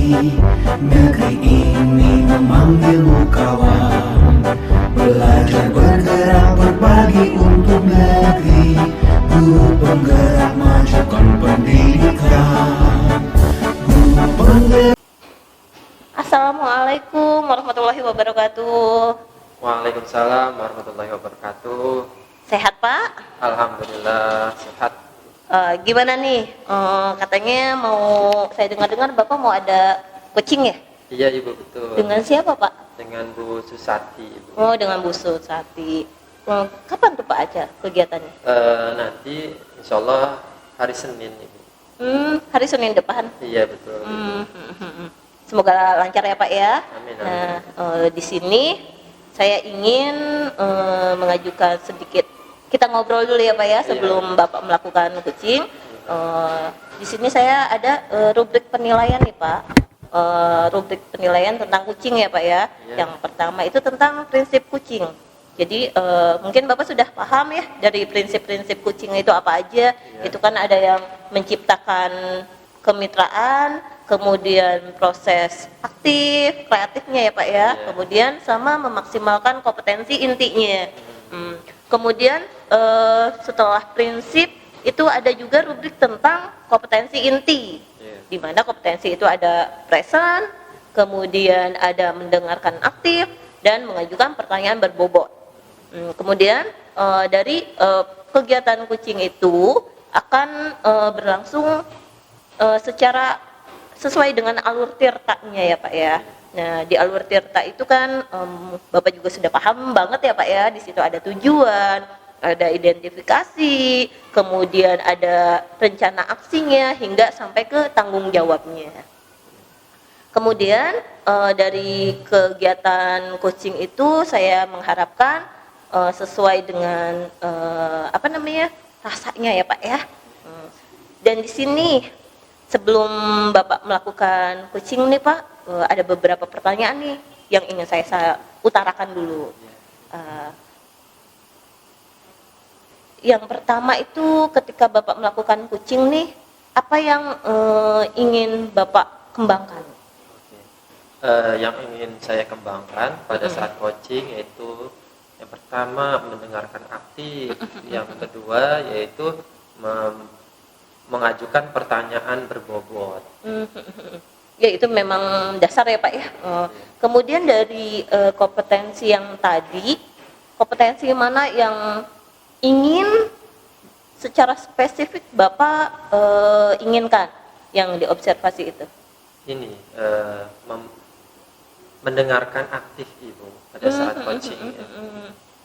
Negeri ini memanggilmu kawan. Belajar bergerak berbagi untuk negeri. Guru penggerak majukan pendidikan. Guru penggerak. Assalamualaikum warahmatullahi wabarakatuh. Waalaikumsalam warahmatullahi wabarakatuh. Sehat Pak? Alhamdulillah sehat. Gimana nih? Katanya saya dengar-dengar Bapak mau ada coaching ya? Iya Ibu, betul. Dengan siapa Pak? Dengan Bu Susati Ibu. Oh, dengan Bu Susati. Kapan tuh Pak aja kegiatannya? Nanti insya Allah hari Senin Ibu. Hari Senin depan. Iya betul. Semoga lancar ya Pak ya. Amin, amin. Nah, di sini saya ingin mengajukan sedikit, kita ngobrol dulu ya Pak ya sebelum Bapak melakukan coaching. Di sini saya ada rubrik penilaian nih Pak. Rubrik penilaian tentang kucing ya Pak ya. Yang pertama itu tentang prinsip kucing. Jadi mungkin Bapak sudah paham ya dari prinsip-prinsip kucing itu apa aja. Itu kan ada yang menciptakan kemitraan, kemudian proses aktif, kreatifnya ya Pak ya. Kemudian sama memaksimalkan kompetensi intinya. Kemudian setelah prinsip itu ada juga rubrik tentang kompetensi inti. Di mana kompetensi itu ada present, kemudian ada mendengarkan aktif dan mengajukan pertanyaan berbobot. Kemudian dari kegiatan coaching itu akan berlangsung secara sesuai dengan alur tirtanya ya Pak ya. Nah, di alur tirta itu kan Bapak juga sudah paham banget ya Pak ya. Di situ ada tujuan, ada identifikasi, kemudian ada rencana aksinya hingga sampai ke tanggung jawabnya. Kemudian dari kegiatan coaching itu saya mengharapkan sesuai dengan rasanya ya Pak ya. Dan di sini sebelum Bapak melakukan coaching nih Pak, ada beberapa pertanyaan nih yang ingin saya utarakan dulu. Yang pertama itu ketika Bapak melakukan coaching nih, apa yang ingin Bapak kembangkan? Yang ingin saya kembangkan pada saat coaching yaitu yang pertama mendengarkan aktif, yang kedua yaitu mengajukan pertanyaan berbobot. Ya itu memang dasar ya Pak ya. Kemudian dari kompetensi yang tadi, kompetensi mana yang ingin secara spesifik Bapak inginkan yang diobservasi itu? Ini mendengarkan aktif Ibu pada saat coaching.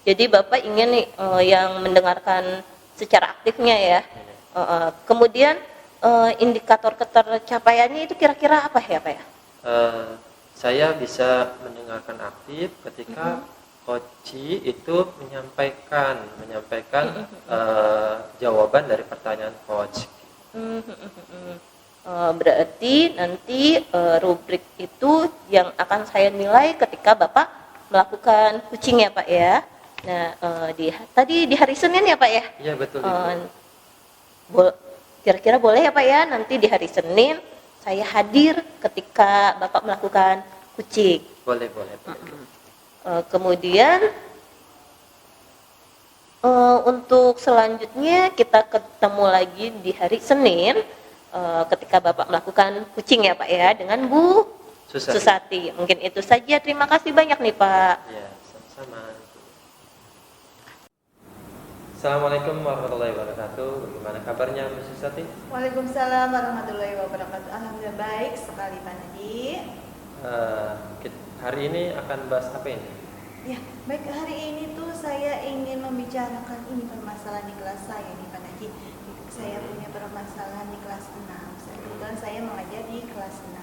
Jadi Bapak ingin nih yang mendengarkan secara aktifnya ya. Kemudian indikator ketercapaiannya itu kira-kira apa ya Pak ya? Saya bisa mendengarkan aktif ketika coach itu menyampaikan jawaban dari pertanyaan coach. Berarti nanti rubrik itu yang akan saya nilai ketika Bapak melakukan coaching ya Pak ya. Nah tadi di hari Senin ya Pak ya? Iya betul. Kira-kira boleh ya Pak ya, nanti di hari Senin saya hadir ketika Bapak melakukan coaching. Boleh. Kemudian untuk selanjutnya kita ketemu lagi di hari Senin ketika Bapak melakukan coaching ya Pak ya dengan Bu Susati. Mungkin itu saja. Terima kasih banyak nih Pak. Ya, sama-sama. Assalamualaikum warahmatullahi wabarakatuh. Bagaimana kabarnya Bu Susati? Waalaikumsalam warahmatullahi wabarakatuh. Alhamdulillah baik sekali Pak Nadi. Hari ini akan bahas apa ini? Ya, baik, hari ini tuh saya ingin membicarakan ini permasalahan di kelas saya nih Pak Nadi. Saya punya permasalahan di kelas 6. Kebetulan saya mengajar di kelas 6.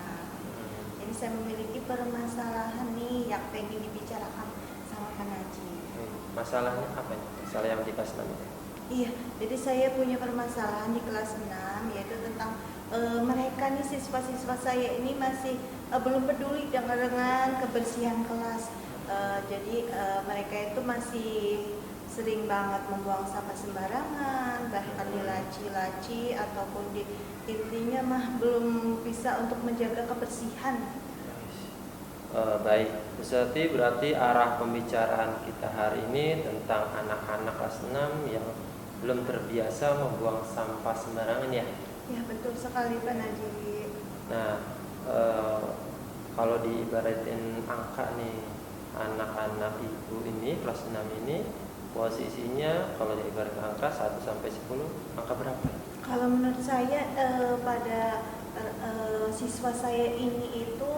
Jadi saya memiliki permasalahan nih yang pengen dibicarakan sama Pak Nadi. Masalahnya apa ini? Masalah yang di kelas 6 ini? Iya, jadi saya punya permasalahan di kelas 6 yaitu tentang mereka nih siswa-siswa saya ini masih belum peduli dengan kebersihan kelas. Jadi mereka itu masih sering banget membuang sampah sembarangan, bahkan di laci-laci ataupun di intinya mah belum bisa untuk menjaga kebersihan. Baik, berarti arah pembicaraan kita hari ini tentang anak-anak kelas 6 yang belum terbiasa membuang sampah sembarangan ya. Ya betul sekali Pak Najib. Nah, kalau diibaratin angka nih, anak-anak ibu ini kelas 6 ini posisinya kalau diibaratkan angka 1 sampai 10, angka berapa? Kalau menurut saya pada siswa saya ini itu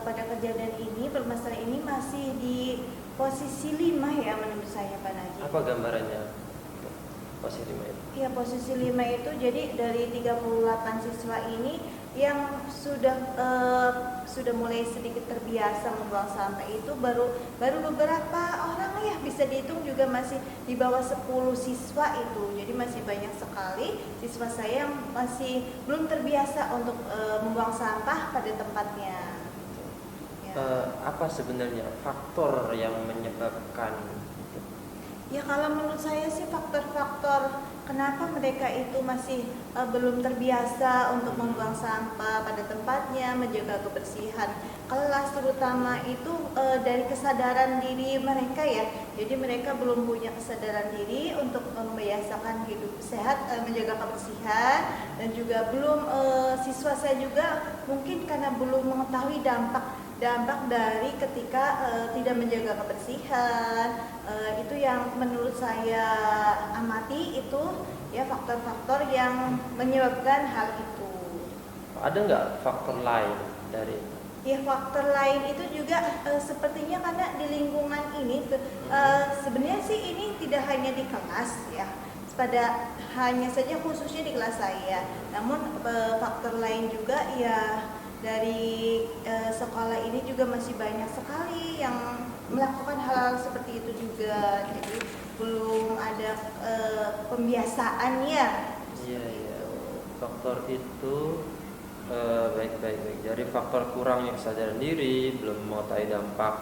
pada kejadian ini, permasalahan ini masih di posisi 5 ya menurut saya Pak Najib. Apa gambarannya posisi 5 itu? Ya posisi 5 itu jadi dari 38 siswa ini yang sudah mulai sedikit terbiasa membuang sampah itu baru beberapa orang ya, bisa dihitung juga masih di bawah 10 siswa itu. Jadi masih banyak sekali siswa saya yang masih belum terbiasa untuk membuang sampah pada tempatnya. Ya. Apa sebenarnya faktor yang menyebabkan itu? Ya kalau menurut saya sih faktor-faktor kenapa mereka itu masih belum terbiasa untuk membuang sampah pada tempatnya, menjaga kebersihan kelas terutama itu dari kesadaran diri mereka ya. Jadi mereka belum punya kesadaran diri untuk membiasakan hidup sehat, menjaga kebersihan, dan juga belum siswa saya juga mungkin karena belum mengetahui dampak dari ketika tidak menjaga kebersihan. Itu yang menurut saya amati itu ya faktor-faktor yang menyebabkan hal itu. Ada nggak faktor lain dari itu? Ya faktor lain itu juga sepertinya karena di lingkungan ini sebenarnya sih ini tidak hanya di kelas ya, pada hanya saja khususnya di kelas saya. Namun faktor lain juga ya dari sekolah ini juga masih banyak sekali yang melakukan hal-hal seperti itu juga. Jadi belum ada pembiasaannya. Iya. Faktor itu baik. Jadi faktor kurangnya kesadaran diri, belum mengetahui dampak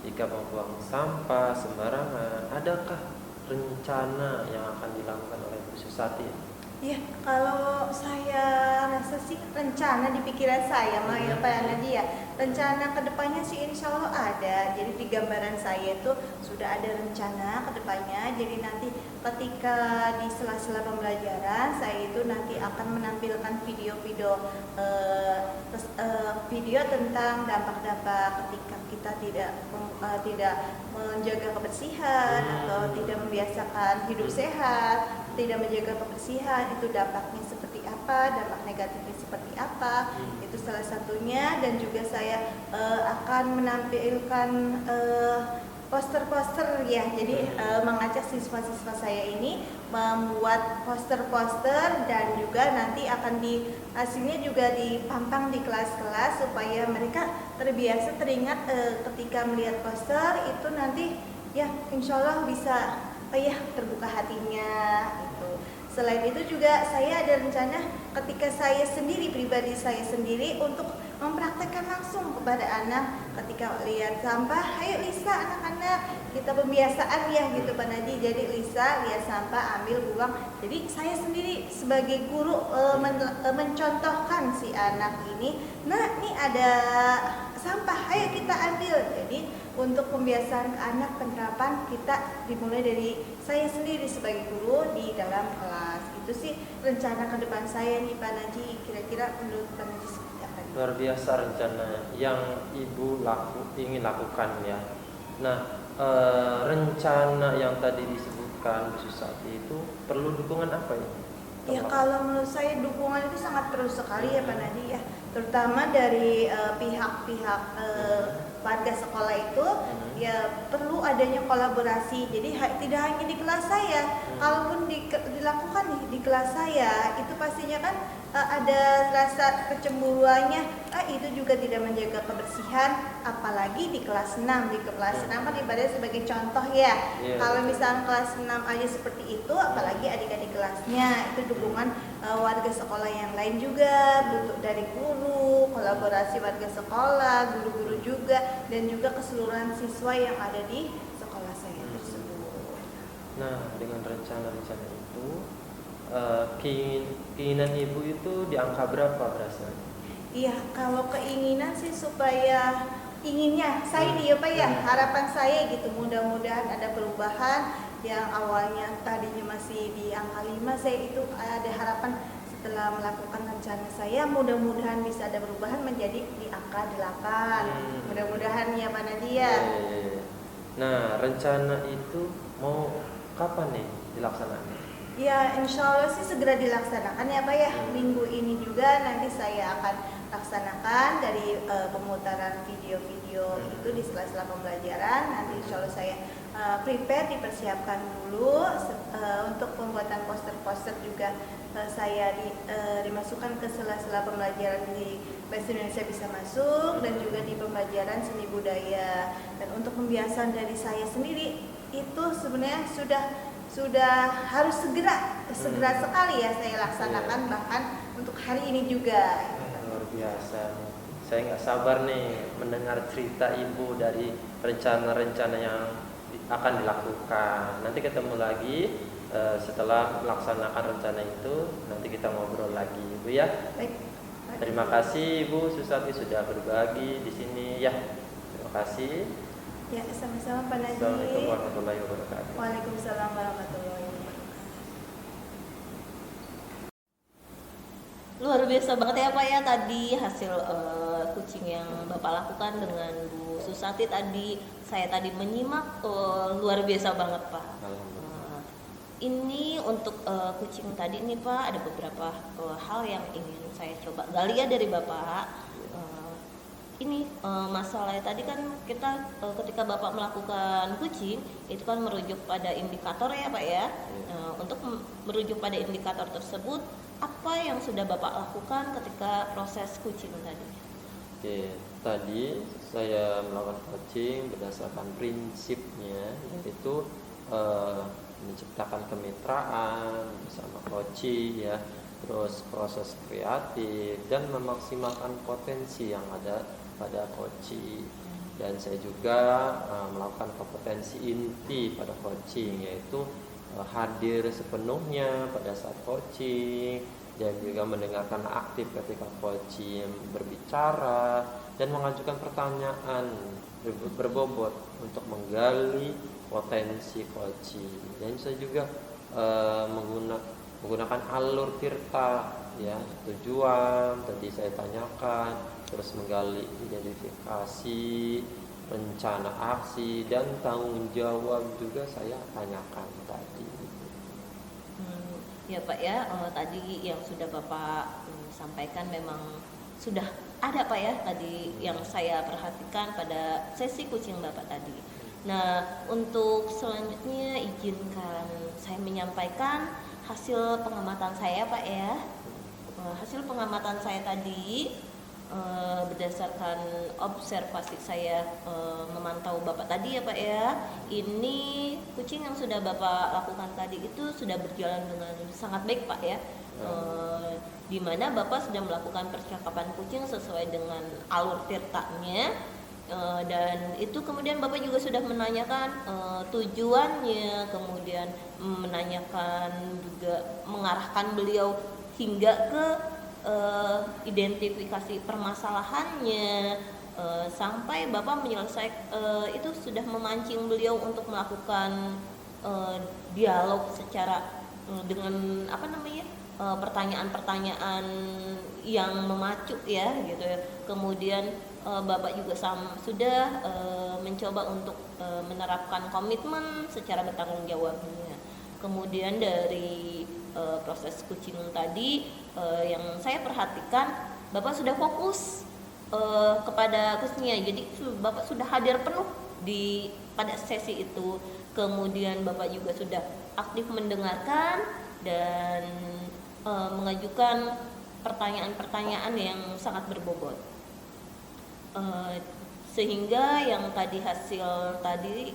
jika membuang sampah sembarangan. Adakah rencana yang akan dilakukan oleh Bu Susati? Ya, kalau saya rasa sih rencana di pikiran saya mah ya Pak Nadia, rencana kedepannya sih insya Allah ada. Jadi di gambaran saya itu sudah ada rencana kedepannya. Jadi nanti ketika di sela-sela pembelajaran saya itu nanti akan menampilkan video-video video tentang dampak-dampak ketika kita tidak menjaga kebersihan atau tidak membiasakan hidup sehat, tidak menjaga kebersihan, itu dampaknya seperti apa, dampak negatifnya seperti apa, itu salah satunya. Dan juga saya akan menampilkan poster-poster ya, jadi mengajak siswa-siswa saya ini membuat poster-poster dan juga nanti akan hasilnya juga dipampang di kelas-kelas supaya mereka terbiasa teringat ketika melihat poster itu nanti ya insya Allah bisa terbuka hatinya gitu. Selain itu juga saya ada rencana ketika saya sendiri, pribadi saya sendiri, untuk mempraktekkan langsung kepada anak ketika lihat sampah, ayo Lisa, anak-anak kita pembiasaan ya gitu Pak Nadi. Jadi Lisa lihat sampah, ambil, buang. Jadi saya sendiri sebagai guru mencontohkan si anak ini, nah ini ada sampah, ayo kita ambil. Jadi untuk pembiasaan ke anak, penerapan kita dimulai dari saya sendiri sebagai guru di dalam kelas. Itu sih rencana ke depan saya nih Pak Naji. Kira-kira menurut Pak Naji seperti apa? Luar biasa rencana yang Ibu ingin lakukan ya. Nah, rencana yang tadi disebutkan Bu Susati itu perlu dukungan apa ya? Ya kalau menurut saya dukungan itu sangat perlu sekali ya Pak Nadi ya, terutama dari pihak-pihak warga sekolah itu ya perlu adanya kolaborasi. Jadi tidak hanya di kelas saya, kalaupun dilakukan di kelas saya itu pastinya kan ada rasa kecemburuannya, itu juga tidak menjaga kebersihan, apalagi di kelas 6. Di kelas 6 kan ibaratnya sebagai contoh ya. Kalau misalnya kelas 6 aja seperti itu, apalagi adik-adik kelasnya. Itu dukungan warga sekolah yang lain juga, butuh dari guru, kolaborasi warga sekolah, guru-guru juga, dan juga keseluruhan siswa yang ada di sekolah saya tersebut. Nah, dengan rencana-rencana itu, keinginan ibu itu di angka berapa berasanya? Iya, kalau keinginan sih supaya inginnya saya nih ya Pak ya, harapan saya gitu mudah-mudahan ada perubahan yang awalnya tadinya masih di angka 5, saya itu ada harapan setelah melakukan rencana saya mudah-mudahan bisa ada perubahan menjadi di angka 8. Mudah-mudahan ya Pak Nadia. Nah, rencana itu mau kapan nih dilaksanakan? Ya, insya Allah sih segera dilaksanakan ya Pak ya. Minggu ini juga nanti saya akan laksanakan dari pemutaran video-video itu di sela-sela pembelajaran. Nanti insya Allah saya prepare, dipersiapkan dulu untuk pembuatan poster-poster juga saya dimasukkan ke sela-sela pembelajaran di Bahasa Indonesia bisa masuk dan juga di pembelajaran seni budaya. Dan untuk pembiasaan dari saya sendiri itu sebenarnya sudah harus segera sekali ya saya laksanakan bahkan untuk hari ini juga. Luar biasa. Saya nggak sabar nih mendengar cerita ibu dari rencana-rencana yang akan dilakukan. Nanti ketemu lagi setelah melaksanakan rencana itu. Nanti kita ngobrol lagi, ibu ya. Baik. Terima kasih Ibu Susati sudah berbagi di sini ya. Terima kasih. Ya, sama-sama Pak Nadi. Assalamualaikum warahmatullahi wabarakatuh. Waalaikumsalam warahmatullahi wabarakatuh. Luar biasa banget ya Pak ya tadi hasil kucing yang Bapak lakukan dengan Bu Susati tadi. Saya tadi menyimak luar biasa banget Pak. Ini untuk kucing tadi nih Pak, ada beberapa hal yang ingin saya coba gali ya dari Bapak. Ini masalahnya tadi kan kita ketika Bapak melakukan kucing itu kan merujuk pada indikator ya Pak ya. Untuk merujuk pada indikator tersebut, apa yang sudah Bapak lakukan ketika proses kucing tadi? Oke, tadi saya melakukan coaching berdasarkan prinsipnya, yaitu menciptakan kemitraan bersama coaching ya, terus proses kreatif dan memaksimalkan potensi yang ada pada coaching. Dan saya juga melakukan kompetensi inti pada coaching, yaitu hadir sepenuhnya pada saat coaching dan juga mendengarkan aktif ketika coaching berbicara dan mengajukan pertanyaan berbobot untuk menggali potensi coaching. Dan saya juga menggunakan alur tirta ya, tujuan tadi saya tanyakan, terus menggali identifikasi, rencana aksi dan tanggung jawab juga saya tanyakan tadi. Ya Pak ya, tadi yang sudah Bapak sampaikan memang sudah ada Pak ya tadi yang saya perhatikan pada sesi kucing Bapak tadi. Nah, untuk selanjutnya izinkan saya menyampaikan hasil pengamatan saya Pak ya. Hasil pengamatan saya tadi berdasarkan observasi saya memantau Bapak tadi ya Pak ya, ini kucing yang sudah Bapak lakukan tadi itu sudah berjalan dengan sangat baik Pak ya. Di mana Bapak sudah melakukan percakapan kucing sesuai dengan alur tirtanya, dan itu kemudian Bapak juga sudah menanyakan tujuannya, kemudian menanyakan juga mengarahkan beliau hingga ke identifikasi permasalahannya, sampai Bapak menyelesaikan itu sudah memancing beliau untuk melakukan dialog secara dengan pertanyaan-pertanyaan yang memacu ya gitu ya. Kemudian Bapak juga sudah mencoba untuk menerapkan komitmen secara bertanggung jawabnya. Kemudian dari proses kucing tadi yang saya perhatikan, Bapak sudah fokus kepada kucingnya. Jadi Bapak sudah hadir penuh pada sesi itu. Kemudian Bapak juga sudah aktif mendengarkan dan mengajukan pertanyaan-pertanyaan yang sangat berbobot. Sehingga yang tadi hasil tadi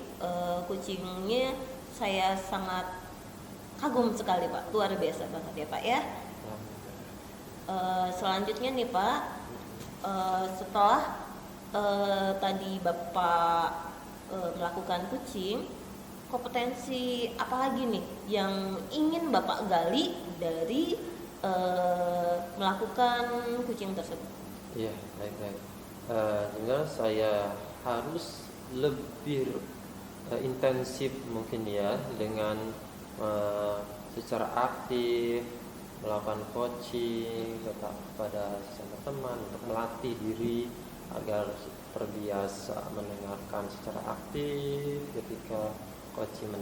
kucingnya saya sangat kagum sekali Pak, luar biasa banget ya Pak ya. Selanjutnya nih Pak, setelah tadi Bapak melakukan kucing, kompetensi apa lagi nih yang ingin Bapak gali dari melakukan coaching tersebut? Iya, baik-baik. Tinggal saya harus lebih intensif mungkin ya dengan secara aktif melakukan coaching kepada sesama teman untuk melatih diri agar terbiasa mendengarkan secara aktif ketika coaching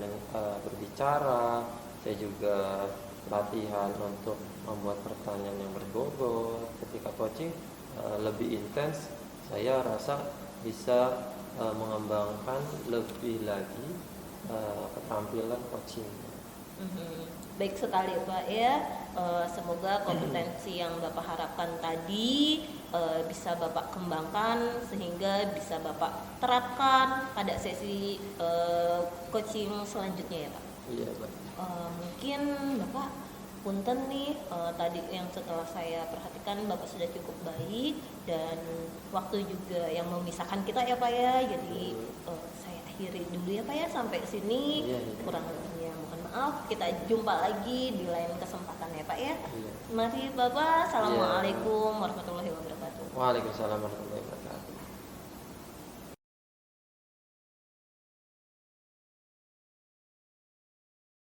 berbicara. Saya juga latihan untuk membuat pertanyaan yang berbobot ketika coaching lebih intens. Saya rasa bisa mengembangkan lebih lagi keterampilan coaching. Baik sekali Pak ya. Semoga kompetensi yang Bapak harapkan tadi bisa Bapak kembangkan sehingga bisa Bapak terapkan pada sesi coaching selanjutnya ya Pak. Iya Pak. Mungkin Bapak punten nih, tadi yang setelah saya perhatikan Bapak sudah cukup baik dan waktu juga yang memisahkan kita ya Pak ya. Jadi saya akhiri dulu ya Pak ya sampai sini. Iya. Kurang lebihnya mohon maaf. Kita jumpa lagi di lain kesempatan ya Pak ya. Iya. Mari Bapak. Assalamualaikum warahmatullahi wabarakatuh. Waalaikumsalam warahmatullahi wabarakatuh.